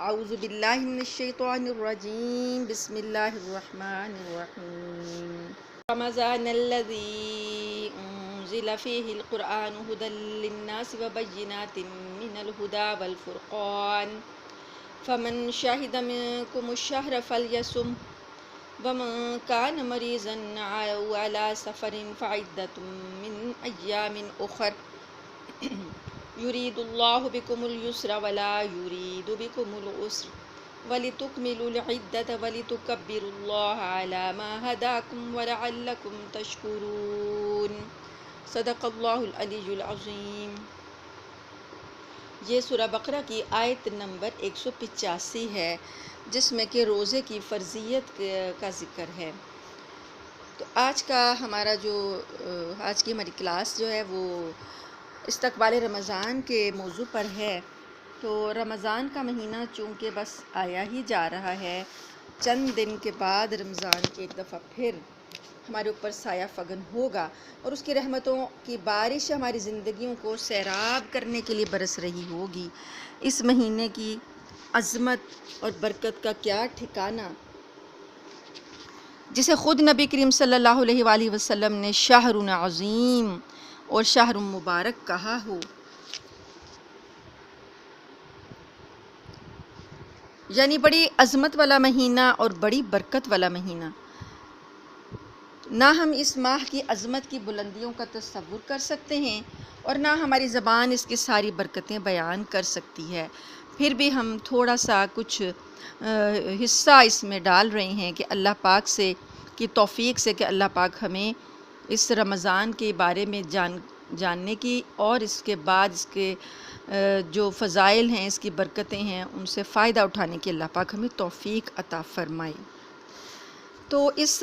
اعوذ باللہ من الشیطان الرجیم بسم اللہ الرحمن الرحیم رمضان الذی انزل فیہ القرآن ھدی للناس وبینات من الھدی والفرقان فمن شہد منکم الشہر فلیصم ومن کان مریضا او علی سفر فعدۃ من ایام اخر یرید اللہ بکم الیسر ولا یرید بکم العسر ولتکملوا العدۃ ولتکبروا اللہ علی ما ھداکم ولعلکم تشکرون۔ صدق اللہ العلی العظیم۔ یہ سورہ بقرہ کی آیت نمبر 185 ہے، جس میں کہ روزے کی فرضیت کا ذکر ہے۔ تو آج کی ہماری کلاس جو ہے وہ استقبال رمضان کے موضوع پر ہے۔ تو رمضان کا مہینہ چونکہ بس آیا ہی جا رہا ہے، چند دن کے بعد رمضان ایک دفعہ پھر ہمارے اوپر سایہ فگن ہوگا اور اس کی رحمتوں کی بارش ہماری زندگیوں کو سیراب کرنے کے لیے برس رہی ہوگی۔ اس مہینے کی عظمت اور برکت کا کیا ٹھکانہ، جسے خود نبی کریم صلی اللہ علیہ وآلہ وسلم نے شہر عظیم اور شہر مبارک کہا ہو۔ یعنی بڑی عظمت والا مہینہ اور بڑی برکت والا مہینہ۔ نہ ہم اس ماہ کی عظمت کی بلندیوں کا تصور کر سکتے ہیں اور نہ ہماری زبان اس کی ساری برکتیں بیان کر سکتی ہے۔ پھر بھی ہم تھوڑا سا کچھ حصہ اس میں ڈال رہے ہیں کہ اللہ پاک سے کی توفیق سے کہ اللہ پاک ہمیں اس رمضان کے بارے میں جاننے کی اور اس کے بعد اس کے جو فضائل ہیں، اس کی برکتیں ہیں، ان سے فائدہ اٹھانے کی اللہ پاک ہمیں توفیق عطا فرمائے۔ تو اس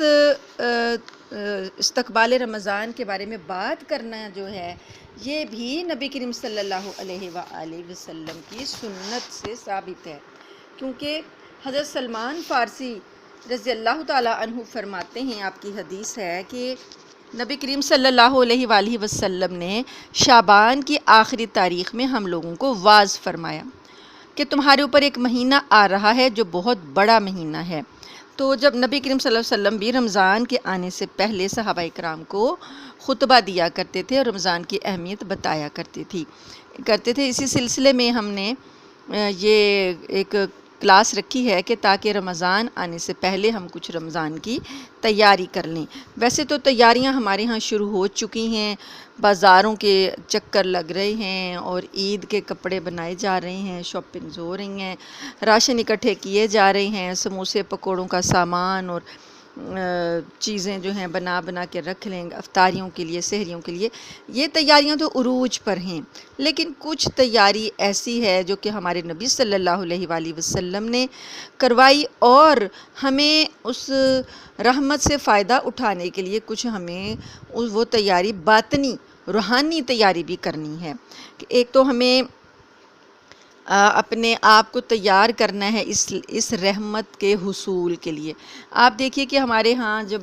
استقبال رمضان کے بارے میں بات کرنا جو ہے، یہ بھی نبی کریم صلی اللہ علیہ وآلہ وسلم کی سنت سے ثابت ہے، کیونکہ حضرت سلمان فارسی رضی اللہ تعالیٰ عنہ فرماتے ہیں، آپ کی حدیث ہے کہ نبی کریم صلی اللہ علیہ وآلہ وسلم نے شعبان کی آخری تاریخ میں ہم لوگوں کو واعظ فرمایا کہ تمہارے اوپر ایک مہینہ آ رہا ہے جو بہت بڑا مہینہ ہے۔ تو جب نبی کریم صلی اللہ علیہ وسلم بھی رمضان کے آنے سے پہلے صحابہ کرام کو خطبہ دیا کرتے تھے اور رمضان کی اہمیت بتایا کرتے تھے۔ اسی سلسلے میں ہم نے یہ ایک کلاس رکھی ہے کہ تاکہ رمضان آنے سے پہلے ہم کچھ رمضان کی تیاری کر لیں۔ ویسے تو تیاریاں ہمارے ہاں شروع ہو چکی ہیں، بازاروں کے چکر لگ رہے ہیں اور عید کے کپڑے بنائے جا رہے ہیں، شاپنگز ہو رہی ہیں، راشن اکٹھے کیے جا رہے ہیں، سموسے پکوڑوں کا سامان اور چیزیں جو ہیں بنا کے رکھ لیں افطاریوں کے لیے، سحریوں کے لیے۔ یہ تیاریاں تو عروج پر ہیں، لیکن کچھ تیاری ایسی ہے جو کہ ہمارے نبی صلی اللہ علیہ وآلہ وسلم نے کروائی، اور ہمیں اس رحمت سے فائدہ اٹھانے کے لیے کچھ ہمیں وہ تیاری باطنی روحانی تیاری بھی کرنی ہے۔ ایک تو ہمیں اپنے آپ کو تیار کرنا ہے اس رحمت کے حصول کے لیے۔ آپ دیکھیے کہ ہمارے ہاں جب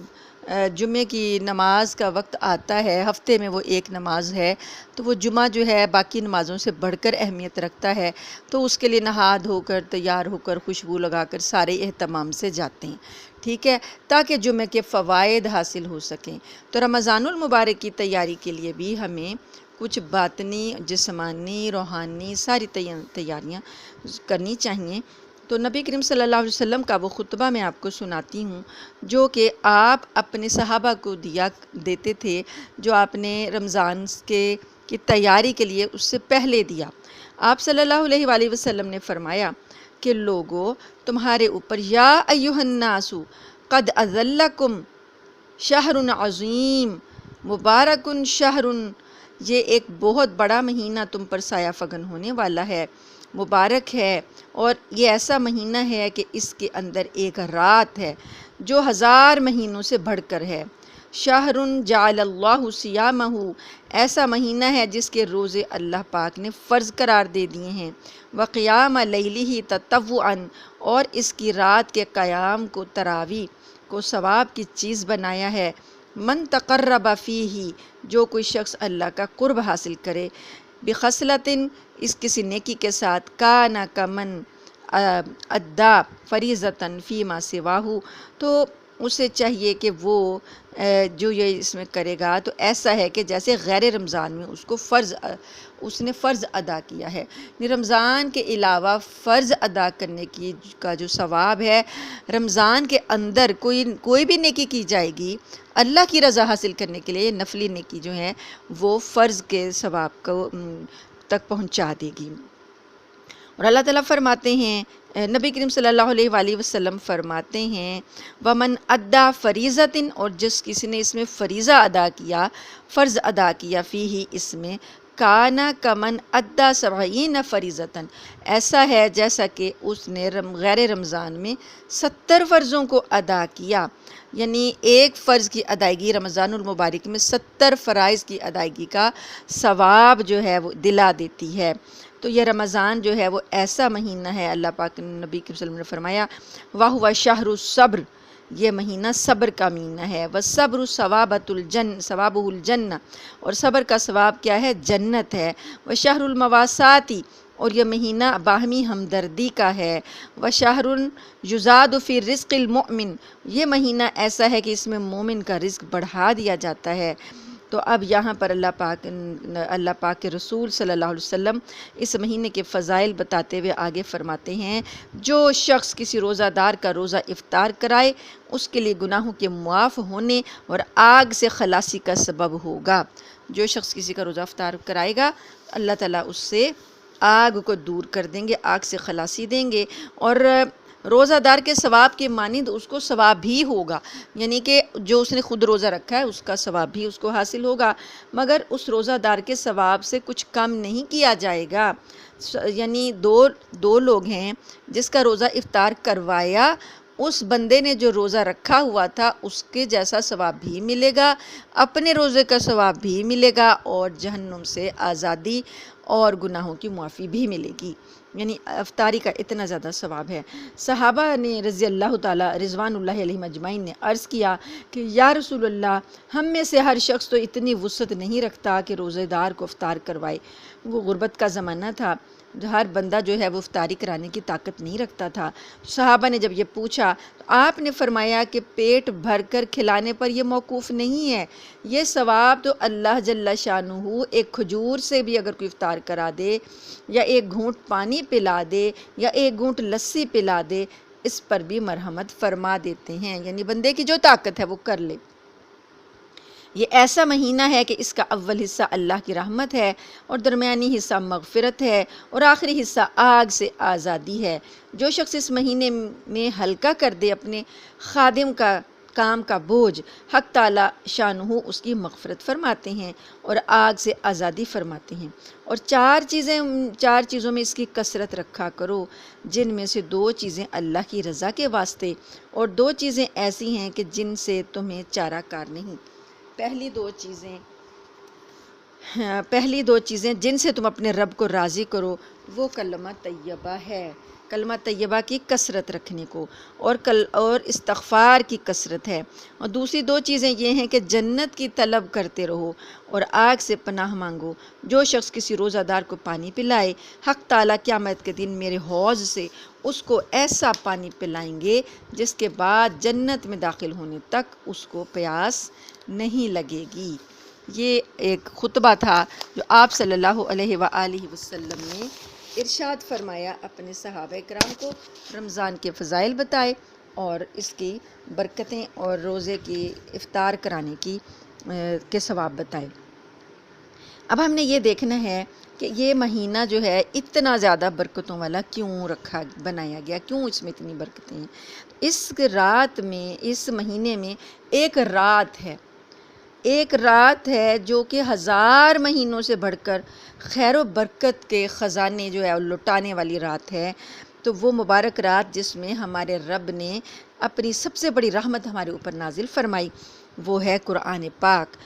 جمعے کی نماز کا وقت آتا ہے، ہفتے میں وہ ایک نماز ہے، تو وہ جمعہ جو ہے باقی نمازوں سے بڑھ کر اہمیت رکھتا ہے، تو اس کے لیے نہا دھو کر تیار ہو کر خوشبو لگا کر سارے اہتمام سے جاتے ہیں، ٹھیک ہے، تاکہ جمعے کے فوائد حاصل ہو سکیں۔ تو رمضان المبارک کی تیاری کے لیے بھی ہمیں کچھ باطنی، جسمانی، روحانی ساری تیاریاں کرنی چاہیے۔ تو نبی کریم صلی اللہ علیہ وسلم کا وہ خطبہ میں آپ کو سناتی ہوں جو کہ آپ اپنے صحابہ کو دیتے تھے، جو آپ نے رمضان کی تیاری کے لیے اس سے پہلے دیا۔ آپ صلی اللہ علیہ وآلہ وسلم نے فرمایا کہ لوگو، تمہارے اوپر یا ایھا الناس قد اظلکم شہر عظیم مبارک شہر، یہ ایک بہت بڑا مہینہ تم پر سایہ فگن ہونے والا ہے، مبارک ہے، اور یہ ایسا مہینہ ہے کہ اس کے اندر ایک رات ہے جو 1000 مہینوں سے بڑھ کر ہے۔ شہر جعل اللہ صیامہ، ایسا مہینہ ہے جس کے روزے اللہ پاک نے فرض قرار دے دیے ہیں، وقیام لیلہ تطوعا، اور اس کی رات کے قیام کو تراویح کو ثواب کی چیز بنایا ہے۔ من تقرب فیہ، جو کوئی شخص اللہ کا قرب حاصل کرے، بخصلۃ، اس کسی نیکی کے ساتھ، کان کمن ادا فریضتاً فیما سواہو، تو اسے چاہیے کہ وہ جو یہ اس میں کرے گا تو ایسا ہے کہ جیسے غیر رمضان میں اس نے فرض ادا کیا ہے۔ رمضان کے علاوہ فرض ادا کرنے کا جو ثواب ہے، رمضان کے اندر کوئی بھی نیکی کی جائے گی اللہ کی رضا حاصل کرنے کے لیے، نفلی نیکی جو ہے وہ فرض کے ثواب کو تک پہنچا دے گی۔ اور اللہ تعالیٰ فرماتے ہیں، نبی کریم صلی اللہ علیہ وآلہ وسلم فرماتے ہیں وَمَنْ أَدَّى فَرِيضَةٍ، اور جس کسی نے اس میں فریضہ ادا کیا، فرض ادا کیا، فیہ اس میں، کَانَ كَمَنْ أَدَّى 70 فَرِيضَةً، ایسا ہے جیسا کہ اس نے غیر رمضان میں 70 فرضوں کو ادا کیا، یعنی ایک فرض کی ادائیگی رمضان المبارک میں 70 فرائض کی ادائیگی کا ثواب جو ہے وہ دلا دیتی ہے۔ تو یہ رمضان جو ہے وہ ایسا مہینہ ہے، اللہ پاک نبی کے وسلم نے فرمایا وَهُوَ شَهْرُ الصَّبْرِ، یہ مہینہ صبر کا مہینہ ہے، وَالصَّبْرُ ثوابُهُ الجنہ، اور صبر کا ثواب کیا ہے؟ جنت ہے، وَشَهْرُ الْمَوَاسَاةِ، اور یہ مہینہ باہمی ہمدردی کا ہے، وَشَهْرٌ يُزَادُ فِي رِزْقِ الْمُؤْمِنِ، یہ مہینہ ایسا ہے کہ اس میں مومن کا رزق بڑھا دیا جاتا ہے۔ تو اب یہاں پر اللہ پاک کے رسول صلی اللہ علیہ وسلم اس مہینے کے فضائل بتاتے ہوئے آگے فرماتے ہیں، جو شخص کسی روزہ دار کا روزہ افطار کرائے اس کے لیے گناہوں کے معاف ہونے اور آگ سے خلاصی کا سبب ہوگا۔ جو شخص کسی کا روزہ افطار کرائے گا اللہ تعالیٰ اس سے آگ کو دور کر دیں گے، آگ سے خلاصی دیں گے، اور روزہ دار کے ثواب کے مانند اس کو ثواب بھی ہوگا، یعنی کہ جو اس نے خود روزہ رکھا ہے اس کا ثواب بھی اس کو حاصل ہوگا، مگر اس روزہ دار کے ثواب سے کچھ کم نہیں کیا جائے گا۔ یعنی دو لوگ ہیں، جس کا روزہ افطار کروایا اس بندے نے جو روزہ رکھا ہوا تھا اس کے جیسا ثواب بھی ملے گا، اپنے روزے کا ثواب بھی ملے گا، اور جہنم سے آزادی اور گناہوں کی معافی بھی ملے گی، یعنی افطاری کا اتنا زیادہ ثواب ہے۔ صحابہ نے رضی اللہ تعالیٰ رضوان اللہ علیہ مجمعین نے عرض کیا کہ یا رسول اللہ، ہم میں سے ہر شخص تو اتنی وسعت نہیں رکھتا کہ روزے دار کو افطار کروائے۔ وہ غربت کا زمانہ تھا، ہر بندہ جو ہے وہ افطاری کرانے کی طاقت نہیں رکھتا تھا۔ صحابہ نے جب یہ پوچھا تو آپ نے فرمایا کہ پیٹ بھر کر کھلانے پر یہ موقوف نہیں ہے، یہ ثواب تو اللہ جل شانہ ایک کھجور سے بھی اگر کوئی افطار کرا دے، یا ایک گھونٹ پانی پلا دے، یا ایک گھونٹ لسی پلا دے، اس پر بھی مرحمت فرما دیتے ہیں، یعنی بندے کی جو طاقت ہے وہ کر لے۔ یہ ایسا مہینہ ہے کہ اس کا اول حصہ اللہ کی رحمت ہے، اور درمیانی حصہ مغفرت ہے، اور آخری حصہ آگ سے آزادی ہے۔ جو شخص اس مہینے میں ہلکا کر دے اپنے خادم کا کام کا بوجھ، حق تعالی شانہ اس کی مغفرت فرماتے ہیں اور آگ سے آزادی فرماتے ہیں۔ اور چار چیزوں میں اس کی کثرت رکھا کرو، جن میں سے 2 چیزیں اللہ کی رضا کے واسطے، اور 2 چیزیں ایسی ہیں کہ جن سے تمہیں چارہ کار نہیں۔ پہلی دو چیزیں جن سے تم اپنے رب کو راضی کرو وہ کلمہ طیبہ ہے، کلمہ طیبہ کی کثرت رکھنے کو، اور استغفار کی کثرت ہے، اور دوسری 2 چیزیں یہ ہیں کہ جنت کی طلب کرتے رہو اور آگ سے پناہ مانگو۔ جو شخص کسی روزہ دار کو پانی پلائے، حق تعالیٰ قیامت کے دن میرے حوض سے اس کو ایسا پانی پلائیں گے جس کے بعد جنت میں داخل ہونے تک اس کو پیاس نہیں لگے گی۔ یہ ایک خطبہ تھا جو آپ صلی اللہ علیہ وآلہ وسلم نے ارشاد فرمایا، اپنے صحابہ کرام کو رمضان کے فضائل بتائے اور اس کی برکتیں اور روزے کی افطار کرانے کے ثواب بتائے۔ اب ہم نے یہ دیکھنا ہے کہ یہ مہینہ جو ہے اتنا زیادہ برکتوں والا کیوں بنایا گیا، کیوں اس میں اتنی برکتیں ہیں۔ اس مہینے میں ایک رات ہے جو کہ 1000 مہینوں سے بڑھ کر خیر و برکت کے خزانے جو ہے لٹانے والی رات ہے۔ تو وہ مبارک رات جس میں ہمارے رب نے اپنی سب سے بڑی رحمت ہمارے اوپر نازل فرمائی، وہ ہے قرآن پاک۔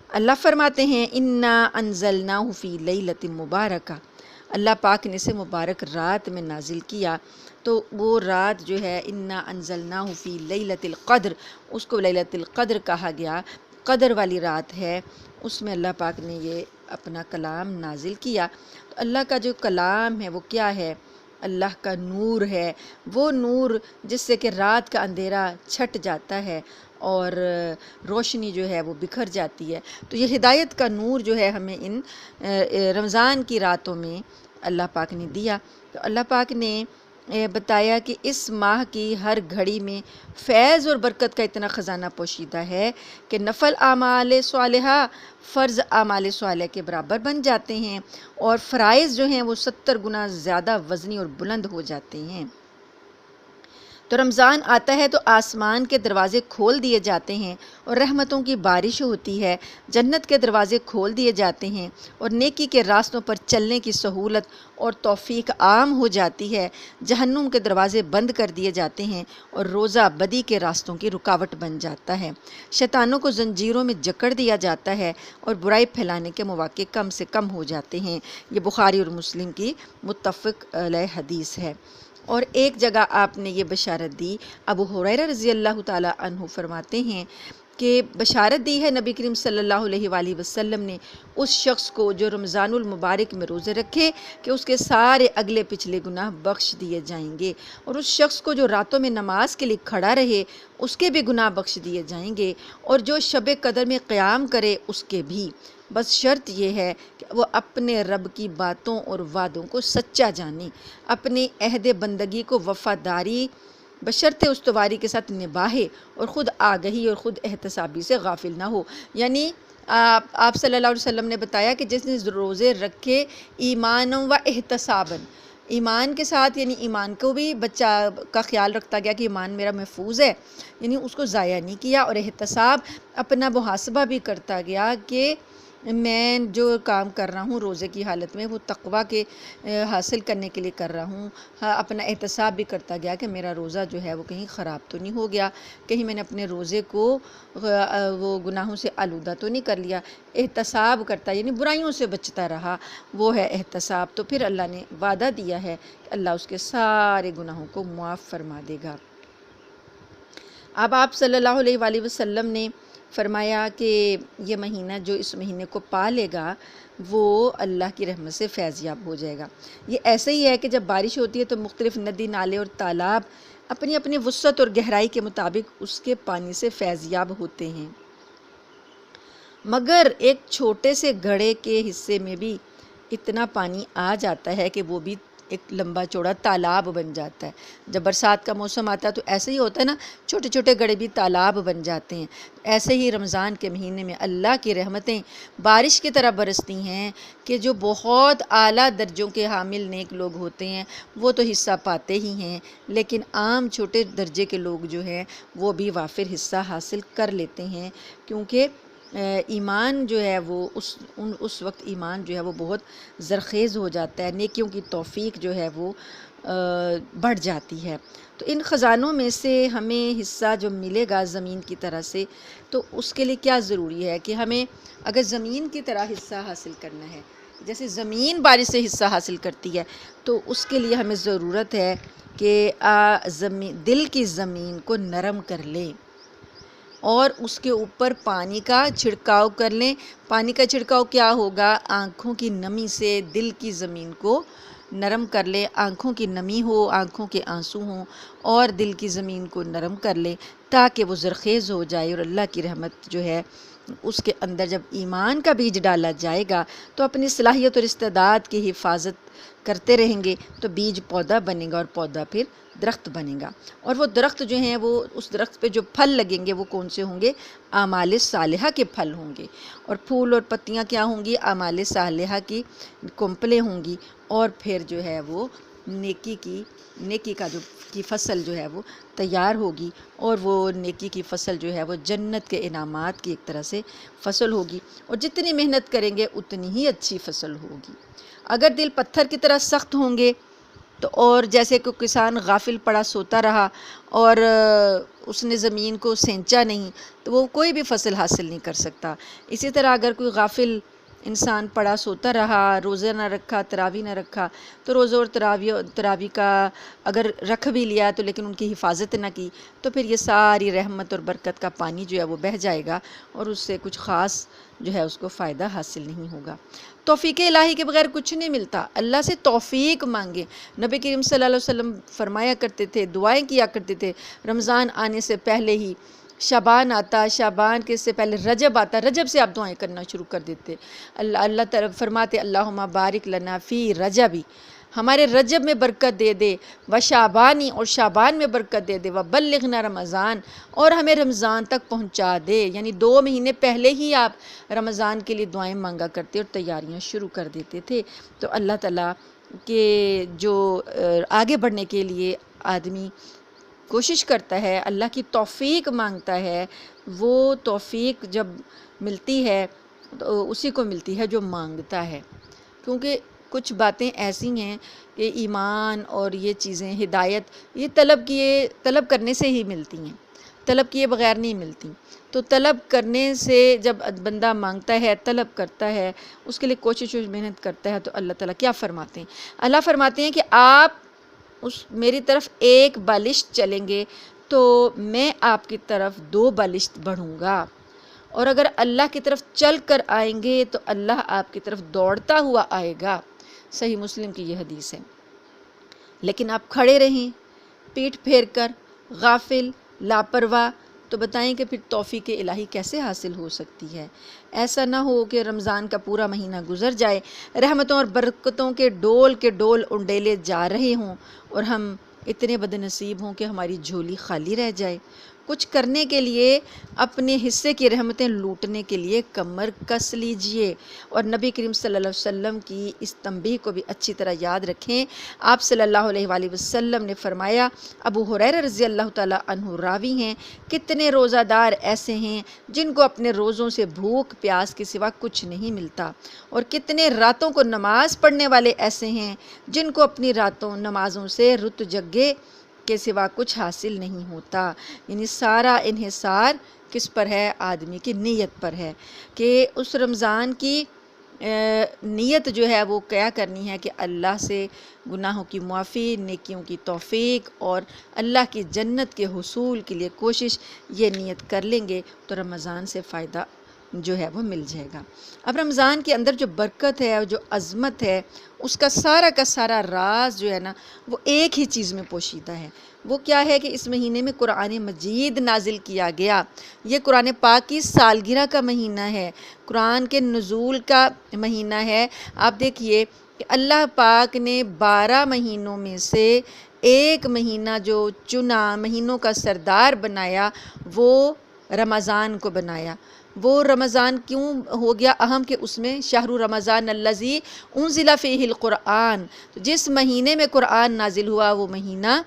اللہ فرماتے ہیں انا انزلناہ فی لیلۃ مبارکہ، اللہ پاک نے اسے مبارک رات میں نازل کیا۔ تو وہ رات جو ہے انا انزلناہ فی لیلۃ القدر، اس کو لیلۃ القدر کہا گیا، قدر والی رات ہے، اس میں اللہ پاک نے یہ اپنا کلام نازل کیا۔ تو اللہ کا جو کلام ہے وہ کیا ہے؟ اللہ کا نور ہے، وہ نور جس سے کہ رات کا اندھیرا چھٹ جاتا ہے اور روشنی جو ہے وہ بکھر جاتی ہے۔ تو یہ ہدایت کا نور جو ہے ہمیں ان رمضان کی راتوں میں اللہ پاک نے دیا۔ تو اللہ پاک نے بتایا کہ اس ماہ کی ہر گھڑی میں فیض اور برکت کا اتنا خزانہ پوشیدہ ہے کہ نفل اعمال صالحہ فرض اعمال صالحہ کے برابر بن جاتے ہیں، اور فرائض جو ہیں وہ 70 گنا زیادہ وزنی اور بلند ہو جاتے ہیں۔ تو رمضان آتا ہے تو آسمان کے دروازے کھول دیے جاتے ہیں اور رحمتوں کی بارش ہوتی ہے، جنت کے دروازے کھول دیے جاتے ہیں اور نیکی کے راستوں پر چلنے کی سہولت اور توفیق عام ہو جاتی ہے، جہنم کے دروازے بند کر دیے جاتے ہیں اور روزہ بدی کے راستوں کی رکاوٹ بن جاتا ہے، شیطانوں کو زنجیروں میں جکڑ دیا جاتا ہے اور برائی پھیلانے کے مواقع کم سے کم ہو جاتے ہیں۔ یہ بخاری اور مسلم کی متفق علیہ حدیث ہے۔ اور ایک جگہ آپ نے یہ بشارت دی، ابو ہریرہ رضی اللہ تعالی عنہ فرماتے ہیں کہ بشارت دی ہے نبی کریم صلی اللہ علیہ وآلہ وسلم نے اس شخص کو جو رمضان المبارک میں روزے رکھے کہ اس کے سارے اگلے پچھلے گناہ بخش دیے جائیں گے، اور اس شخص کو جو راتوں میں نماز کے لیے کھڑا رہے اس کے بھی گناہ بخش دیے جائیں گے، اور جو شب قدر میں قیام کرے اس کے بھی، بس شرط یہ ہے کہ وہ اپنے رب کی باتوں اور وعدوں کو سچا جانے، اپنے عہد بندگی کو وفاداری بشرط استواری کے ساتھ نباہے، اور خود آگہی اور خود احتسابی سے غافل نہ ہو۔ یعنی آپ صلی اللہ علیہ وسلم نے بتایا کہ جس نے روزے رکھے ایمان و احتساباً، ایمان کے ساتھ، یعنی ایمان کو بھی بچہ کا خیال رکھتا گیا کہ ایمان میرا محفوظ ہے، یعنی اس کو ضائع نہیں کیا، اور احتساب اپنا محاسبہ بھی کرتا گیا کہ میں جو کام کر رہا ہوں روزے کی حالت میں وہ تقویٰ کے حاصل کرنے کے لیے کر رہا ہوں، اپنا احتساب بھی کرتا گیا کہ میرا روزہ جو ہے وہ کہیں خراب تو نہیں ہو گیا، کہیں میں نے اپنے روزے کو وہ گناہوں سے آلودہ تو نہیں کر لیا، احتساب کرتا یعنی برائیوں سے بچتا رہا، وہ ہے احتساب۔ تو پھر اللہ نے وعدہ دیا ہے کہ اللہ اس کے سارے گناہوں کو معاف فرما دے گا۔ اب آپ صلی اللہ علیہ وآلہ وسلم نے فرمایا کہ یہ مہینہ جو اس مہینے کو پا لے گا وہ اللہ کی رحمت سے فیض یاب ہو جائے گا۔ یہ ایسے ہی ہے کہ جب بارش ہوتی ہے تو مختلف ندی نالے اور تالاب اپنی اپنی وسعت اور گہرائی کے مطابق اس کے پانی سے فیض یاب ہوتے ہیں، مگر ایک چھوٹے سے گھڑے کے حصے میں بھی اتنا پانی آ جاتا ہے کہ وہ بھی ایک لمبا چوڑا تالاب بن جاتا ہے۔ جب برسات کا موسم آتا ہے تو ایسے ہی ہوتا ہے نا، چھوٹے چھوٹے گڑھے بھی تالاب بن جاتے ہیں۔ ایسے ہی رمضان کے مہینے میں اللہ کی رحمتیں بارش کی طرح برستی ہیں کہ جو بہت اعلیٰ درجوں کے حامل نیک لوگ ہوتے ہیں وہ تو حصہ پاتے ہی ہیں، لیکن عام چھوٹے درجے کے لوگ جو ہیں وہ بھی وافر حصہ حاصل کر لیتے ہیں، کیونکہ ایمان جو ہے وہ اس وقت ایمان جو ہے وہ بہت زرخیز ہو جاتا ہے، نیکیوں کی توفیق جو ہے وہ بڑھ جاتی ہے۔ تو ان خزانوں میں سے ہمیں حصہ جو ملے گا زمین کی طرح سے، تو اس کے لیے کیا ضروری ہے کہ ہمیں اگر زمین کی طرح حصہ حاصل کرنا ہے، جیسے زمین بارش سے حصہ حاصل کرتی ہے، تو اس کے لیے ہمیں ضرورت ہے کہ دل کی زمین کو نرم کر لیں اور اس کے اوپر پانی کا چھڑکاؤ کر لیں۔ پانی کا چھڑکاؤ کیا ہوگا؟ آنکھوں کی نمی سے دل کی زمین کو نرم کر لیں، آنکھوں کی نمی ہو، آنکھوں کے آنسو ہوں، اور دل کی زمین کو نرم کر لیں تاکہ وہ زرخیز ہو جائے، اور اللہ کی رحمت جو ہے اس کے اندر جب ایمان کا بیج ڈالا جائے گا تو اپنی صلاحیت اور استعداد کی حفاظت کرتے رہیں گے تو بیج پودا بنے گا، اور پودا پھر درخت بنے گا، اور وہ درخت جو ہیں وہ اس درخت پہ جو پھل لگیں گے وہ کون سے ہوں گے؟ اعمال صالحہ کے پھل ہوں گے، اور پھول اور پتیاں کیا ہوں گی؟ اعمال صالحہ کی کمپلیں ہوں گی، اور پھر جو ہے وہ نیکی کا کی فصل جو ہے وہ تیار ہوگی، اور وہ نیکی کی فصل جو ہے وہ جنت کے انعامات کی ایک طرح سے فصل ہوگی، اور جتنی محنت کریں گے اتنی ہی اچھی فصل ہوگی۔ اگر دل پتھر کی طرح سخت ہوں گے تو، اور جیسے کہ کسان غافل پڑا سوتا رہا اور اس نے زمین کو سینچا نہیں، تو وہ کوئی بھی فصل حاصل نہیں کر سکتا۔ اسی طرح اگر کوئی غافل انسان پڑا سوتا رہا، روزہ نہ رکھا، تراویح نہ رکھا، تو روزہ اور تراویح کا اگر رکھ بھی لیا تو لیکن ان کی حفاظت نہ کی، تو پھر یہ ساری رحمت اور برکت کا پانی جو ہے وہ بہہ جائے گا اور اس سے کچھ خاص جو ہے اس کو فائدہ حاصل نہیں ہوگا۔ توفیق الہی کے بغیر کچھ نہیں ملتا، اللہ سے توفیق مانگیں۔ نبی کریم صلی اللہ علیہ وسلم فرمایا کرتے تھے، دعائیں کیا کرتے تھے، رمضان آنے سے پہلے ہی شعبان آتا، شعبان کے سے پہلے رجب آتا، رجب سے آپ دعائیں کرنا شروع کر دیتے۔ اللہ تعالیٰ فرماتے اللہم بارک لنا فی رجبی، ہمارے رجب میں برکت دے دے، و شعبانی، اور شعبان میں برکت دے دے، و بلغنا رمضان، اور ہمیں رمضان تک پہنچا دے۔ یعنی 2 مہینے پہلے ہی آپ رمضان کے لیے دعائیں مانگا کرتے اور تیاریاں شروع کر دیتے تھے۔ تو اللہ تعالیٰ کے جو آگے بڑھنے کے لیے آدمی کوشش کرتا ہے، اللہ کی توفیق مانگتا ہے، وہ توفیق جب ملتی ہے تو اسی کو ملتی ہے جو مانگتا ہے، کیونکہ کچھ باتیں ایسی ہیں کہ ایمان اور یہ چیزیں، ہدایت، یہ طلب کرنے سے ہی ملتی ہیں، طلب کیے بغیر نہیں ملتی۔ تو طلب کرنے سے جب بندہ مانگتا ہے، طلب کرتا ہے، اس کے لیے کوشش و محنت کرتا ہے، تو اللہ تعالیٰ کیا فرماتے ہیں؟ اللہ فرماتے ہیں کہ آپ میری طرف 1 بالشت چلیں گے تو میں آپ کی طرف 2 بالشت بڑھوں گا، اور اگر اللہ کی طرف چل کر آئیں گے تو اللہ آپ کی طرف دوڑتا ہوا آئے گا۔ صحیح مسلم کی یہ حدیث ہے۔ لیکن آپ کھڑے رہیں پیٹھ پھیر کر، غافل، لاپرواہ، تو بتائیں کہ پھر توفیق الہی کیسے حاصل ہو سکتی ہے؟ ایسا نہ ہو کہ رمضان کا پورا مہینہ گزر جائے، رحمتوں اور برکتوں کے ڈول انڈیلے جا رہے ہوں اور ہم اتنے بد نصیب ہوں کہ ہماری جھولی خالی رہ جائے۔ کچھ کرنے کے لیے، اپنے حصے کی رحمتیں لوٹنے کے لیے کمر کس لیجئے، اور نبی کریم صلی اللہ علیہ وسلم کی اس تنبیہ کو بھی اچھی طرح یاد رکھیں۔ آپ صلی اللہ علیہ وآلہ وسلم نے فرمایا، ابو ہریرہ رضی اللہ تعالیٰ عنہ راوی ہیں، کتنے روزہ دار ایسے ہیں جن کو اپنے روزوں سے بھوک پیاس کے سوا کچھ نہیں ملتا، اور کتنے راتوں کو نماز پڑھنے والے ایسے ہیں جن کو اپنی راتوں نمازوں سے رت جگے کے سوا کچھ حاصل نہیں ہوتا۔ یعنی سارا انحصار کس پر ہے؟ آدمی کی نیت پر ہے، کہ اس رمضان کی نیت جو ہے وہ کیا کرنی ہے کہ اللہ سے گناہوں کی معافی، نیکیوں کی توفیق اور اللہ کی جنت کے حصول کے لیے کوشش، یہ نیت کر لیں گے تو رمضان سے فائدہ جو ہے وہ مل جائے گا۔ اب رمضان کے اندر جو برکت ہے اور جو عظمت ہے، اس کا سارا راز جو ہے نا وہ ایک ہی چیز میں پوشیدہ ہے۔ وہ کیا ہے کہ اس مہینے میں قرآن مجید نازل کیا گیا۔ یہ قرآن پاک کی سالگرہ کا مہینہ ہے، قرآن کے نزول کا مہینہ ہے۔ آپ دیکھیے کہ اللہ پاک نے 12 مہینوں میں سے ایک مہینہ جو چنا، مہینوں کا سردار بنایا، وہ رمضان کو بنایا۔ وہ رمضان کیوں ہو گیا اہم کہ اس میں شہر رمضان الذی انزل فیہ القرآن، جس مہینے میں قرآن نازل ہوا وہ مہینہ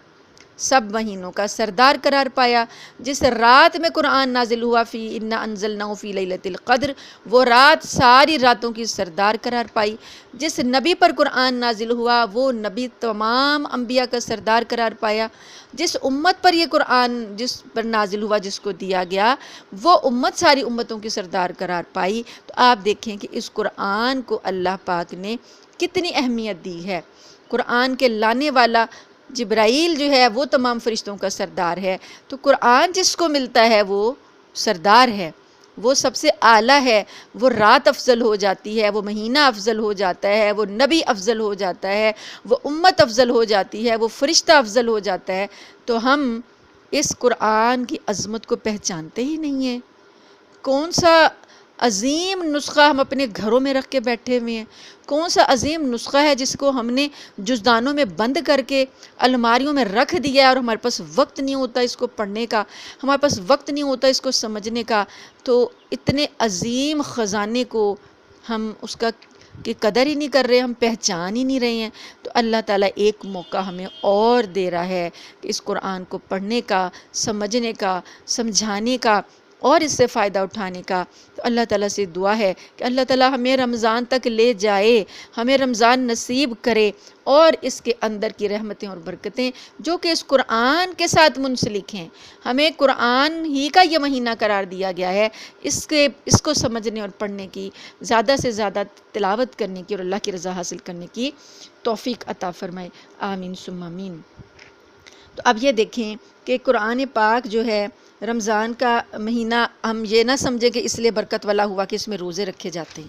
سب مہینوں کا سردار قرار پایا۔ جس رات میں قرآن نازل ہوا فی انا انزلناہ فی لیلۃ القدر، وہ رات ساری راتوں کی سردار قرار پائی۔ جس نبی پر قرآن نازل ہوا وہ نبی تمام انبیاء کا سردار قرار پایا۔ جس امت پر یہ قرآن جس پر نازل ہوا، جس کو دیا گیا، وہ امت ساری امتوں کی سردار قرار پائی۔ تو آپ دیکھیں کہ اس قرآن کو اللہ پاک نے کتنی اہمیت دی ہے۔ قرآن کے لانے والا جبرائیل جو ہے وہ تمام فرشتوں کا سردار ہے، تو قرآن جس کو ملتا ہے وہ سردار ہے، وہ سب سے اعلیٰ ہے۔ وہ رات افضل ہو جاتی ہے، وہ مہینہ افضل ہو جاتا ہے، وہ نبی افضل ہو جاتا ہے، وہ امت افضل ہو جاتی ہے، وہ فرشتہ افضل ہو جاتا ہے۔ تو ہم اس قرآن کی عظمت کو پہچانتے ہی نہیں ہیں۔ کون سا عظیم نسخہ ہم اپنے گھروں میں رکھ کے بیٹھے ہوئے ہیں؟ کون سا عظیم نسخہ ہے جس کو ہم نے جزدانوں میں بند کر کے الماریوں میں رکھ دیا ہے، اور ہمارے پاس وقت نہیں ہوتا اس کو پڑھنے کا، ہمارے پاس وقت نہیں ہوتا اس کو سمجھنے کا۔ تو اتنے عظیم خزانے کو ہم اس کا کی قدر ہی نہیں کر رہے، ہم پہچان ہی نہیں رہے ہیں۔ تو اللہ تعالیٰ ایک موقع ہمیں اور دے رہا ہے کہ اس قرآن کو پڑھنے کا، سمجھنے کا، سمجھانے کا، اور اس سے فائدہ اٹھانے کا، تو اللہ تعالیٰ سے دعا ہے کہ اللہ تعالیٰ ہمیں رمضان تک لے جائے، ہمیں رمضان نصیب کرے، اور اس کے اندر کی رحمتیں اور برکتیں جو کہ اس قرآن کے ساتھ منسلک ہیں، ہمیں قرآن ہی کا یہ مہینہ قرار دیا گیا ہے، اس کو سمجھنے اور پڑھنے کی، زیادہ سے زیادہ تلاوت کرنے کی اور اللہ کی رضا حاصل کرنے کی توفیق عطا فرمائے، آمین ثم آمین۔ تو اب یہ دیکھیں کہ قرآن پاک جو ہے رمضان کا مہینہ، ہم یہ نہ سمجھیں کہ اس لیے برکت والا ہوا کہ اس میں روزے رکھے جاتے ہیں،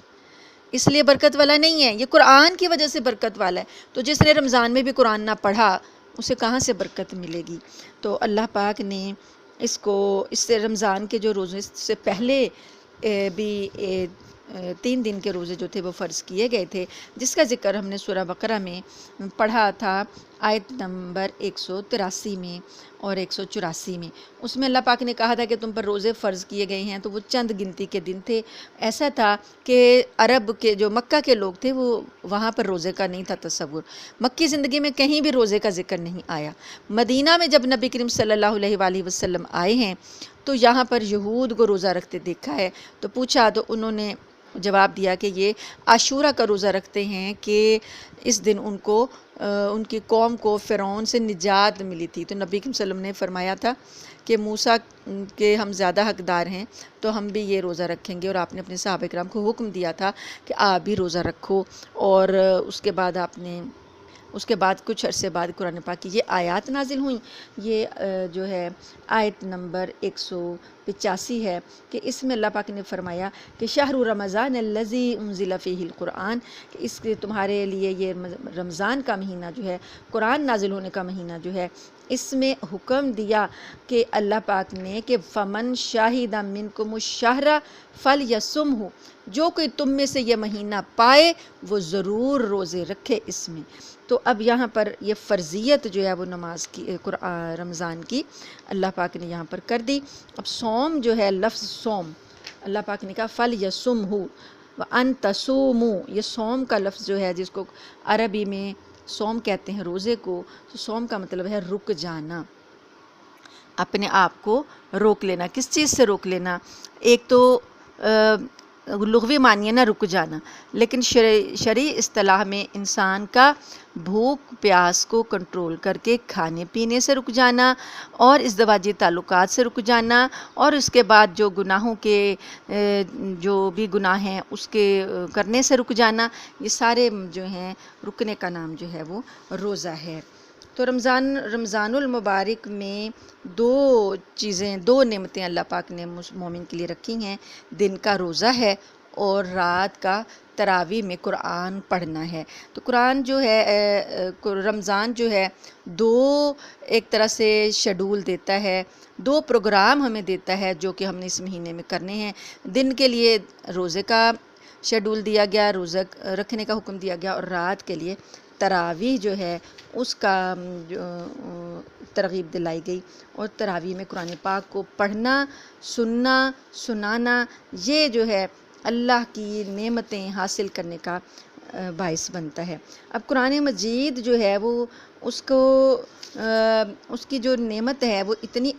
اس لیے برکت والا نہیں ہے، یہ قرآن کی وجہ سے برکت والا ہے۔ تو جس نے رمضان میں بھی قرآن نہ پڑھا اسے کہاں سے برکت ملے گی؟ تو اللہ پاک نے اس سے رمضان کے جو روزے سے پہلے بھی 3 دن کے روزے جو تھے وہ فرض کیے گئے تھے، جس کا ذکر ہم نے سورہ بقرہ میں پڑھا تھا، آیت نمبر 183 میں اور 184 میں۔ اس میں اللہ پاک نے کہا تھا کہ تم پر روزے فرض کیے گئے ہیں، تو وہ چند گنتی کے دن تھے۔ ایسا تھا کہ عرب کے جو مکہ کے لوگ تھے وہ وہاں پر روزے کا نہیں تھا تصور، مکی زندگی میں کہیں بھی روزے کا ذکر نہیں آیا۔ مدینہ میں جب نبی کریم صلی اللہ علیہ وآلہ وسلم آئے ہیں تو یہاں پر یہود کو روزہ رکھتے دیکھا ہے، تو پوچھا تو انہوں نے جواب دیا کہ یہ عاشورہ کا روزہ رکھتے ہیں کہ اس دن ان کی قوم کو فرعون سے نجات ملی تھی۔ تو نبی کریم صلی اللہ علیہ وسلم نے فرمایا تھا کہ موسیٰ کے ہم زیادہ حقدار ہیں تو ہم بھی یہ روزہ رکھیں گے، اور آپ نے اپنے صحابہ کرام کو حکم دیا تھا کہ آپ بھی روزہ رکھو، اور اس کے بعد کچھ عرصے بعد قرآن پاک کی یہ آیات نازل ہوئیں۔ یہ جو ہے آیت نمبر 185 ہے کہ اس میں اللہ پاک نے فرمایا کہ شہر رمضان الذی انزل فیہ القرآن، کہ اس کے تمہارے لیے یہ رمضان کا مہینہ جو ہے، قرآن نازل ہونے کا مہینہ جو ہے، اس میں حکم دیا کہ اللہ پاک نے کہ فمن شاہد منکم الشہر فلیصمہ، جو کوئی تم میں سے یہ مہینہ پائے وہ ضرور روزے رکھے اس میں۔ تو اب یہاں پر یہ فرضیت جو ہے وہ نماز کی، رمضان کی اللہ پاک نے یہاں پر کر دی۔ اب صوم جو ہے، لفظ صوم اللہ پاک نے کہا فلیصمہ وان تصوموا، یہ صوم کا لفظ جو ہے جس کو عربی میں صوم کہتے ہیں روزے کو، تو صوم کا مطلب ہے رک جانا، اپنے آپ کو روک لینا۔ کس چیز سے روک لینا؟ ایک تو لغوی معنی ہے نا رک جانا، لیکن شرعی اصطلاح میں انسان کا بھوک پیاس کو کنٹرول کر کے کھانے پینے سے رک جانا، اور ازدواجی تعلقات سے رک جانا، اور اس کے بعد جو گناہوں کے جو بھی گناہ ہیں اس کے کرنے سے رک جانا، یہ سارے جو ہیں رکنے کا نام جو ہے وہ روزہ ہے۔ تو رمضان المبارک میں 2 نعمتیں اللہ پاک نے مومن کے لیے رکھی ہیں، دن کا روزہ ہے اور رات کا تراویح میں قرآن پڑھنا ہے۔ تو قرآن جو ہے، رمضان جو ہے 2 ایک طرح سے شیڈول دیتا ہے، 2 پروگرام ہمیں دیتا ہے جو کہ ہم نے اس مہینے میں کرنے ہیں۔ دن کے لیے روزے کا شیڈول دیا گیا، روزہ رکھنے کا حکم دیا گیا، اور رات کے لیے تراویح جو ہے اس کا ترغیب دلائی گئی، اور تراویح میں قرآن پاک کو پڑھنا، سننا، سنانا، یہ جو ہے اللہ کی نعمتیں حاصل کرنے کا باعث بنتا ہے۔ اب قرآن مجید جو ہے وہ اس کی جو نعمت ہے وہ اتنی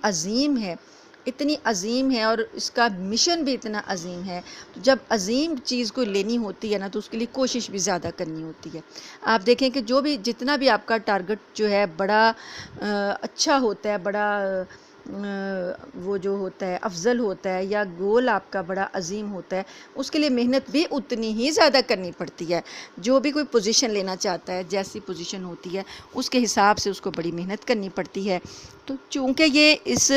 عظیم ہے اور اس کا مشن بھی اتنا عظیم ہے۔ جب عظیم چیز کو لینی ہوتی ہے نا تو اس کے لیے کوشش بھی زیادہ کرنی ہوتی ہے۔ آپ دیکھیں کہ جتنا بھی آپ کا ٹارگٹ جو ہے بڑا اچھا ہوتا ہے، بڑا وہ جو ہوتا ہے افضل ہوتا ہے، یا گول آپ کا بڑا عظیم ہوتا ہے، اس کے لیے محنت بھی اتنی ہی زیادہ کرنی پڑتی ہے۔ جو بھی کوئی پوزیشن لینا چاہتا ہے، جیسی پوزیشن ہوتی ہے اس کے حساب سے اس کو بڑی محنت کرنی پڑتی ہے۔ تو چونکہ یہ اس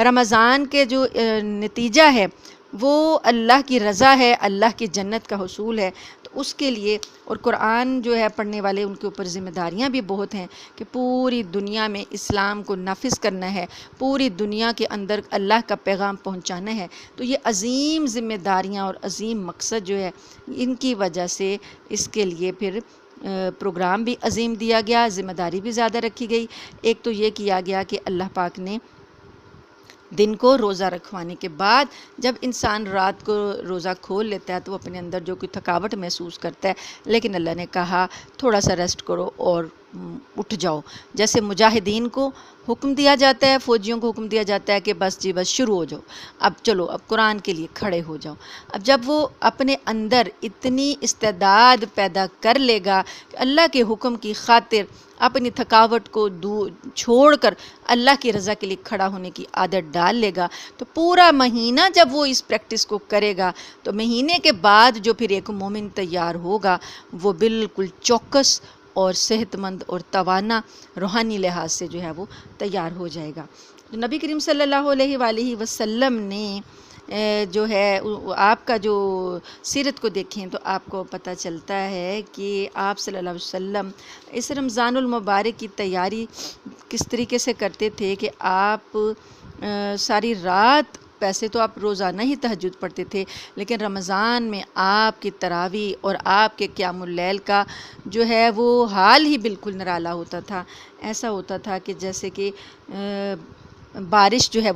رمضان کے جو نتیجہ ہے وہ اللہ کی رضا ہے، اللہ کی جنت کا حصول ہے، تو اس کے لیے اور قرآن جو ہے پڑھنے والے ان کے اوپر ذمہ داریاں بھی بہت ہیں کہ پوری دنیا میں اسلام کو نافذ کرنا ہے، پوری دنیا کے اندر اللہ کا پیغام پہنچانا ہے۔ تو یہ عظیم ذمہ داریاں اور عظیم مقصد جو ہے ان کی وجہ سے اس کے لیے پھر پروگرام بھی عظیم دیا گیا، ذمہ داری بھی زیادہ رکھی گئی۔ ایک تو یہ کیا گیا کہ اللہ پاک نے دن کو روزہ رکھوانے کے بعد جب انسان رات کو روزہ کھول لیتا ہے تو وہ اپنے اندر جو کوئی تھکاوٹ محسوس کرتا ہے، لیکن اللہ نے کہا تھوڑا سا ریسٹ کرو اور اٹھ جاؤ. جیسے مجاہدین کو حکم دیا جاتا ہے، فوجیوں کو حکم دیا جاتا ہے کہ بس جی بس شروع ہو جاؤ، اب چلو اب قرآن کے لیے کھڑے ہو جاؤ. اب جب وہ اپنے اندر اتنی استعداد پیدا کر لے گا کہ اللہ کے حکم کی خاطر اپنی تھکاوٹ کو چھوڑ کر اللہ کی رضا کے لیے کھڑا ہونے کی عادت ڈال لے گا، تو پورا مہینہ جب وہ اس پریکٹس کو کرے گا تو مہینے کے بعد جو پھر ایک مومن تیار ہوگا وہ بالکل چوکس اور صحت مند اور توانا روحانی لحاظ سے جو ہے وہ تیار ہو جائے گا. نبی کریم صلی اللہ علیہ وآلہ وسلم نے جو ہے آپ کا جو سیرت کو دیکھیں تو آپ کو پتہ چلتا ہے کہ آپ صلی اللہ علیہ وسلم اس رمضان المبارک کی تیاری کس طریقے سے کرتے تھے کہ آپ ساری رات، ویسے تو آپ روزانہ ہی تہجد پڑھتے تھے، لیکن رمضان میں آپ کی تراویح اور آپ کے قیام اللیل کا جو ہے وہ حال ہی بالکل نرالا ہوتا تھا. ایسا ہوتا تھا کہ جیسے کہ بارش جو ہے وہ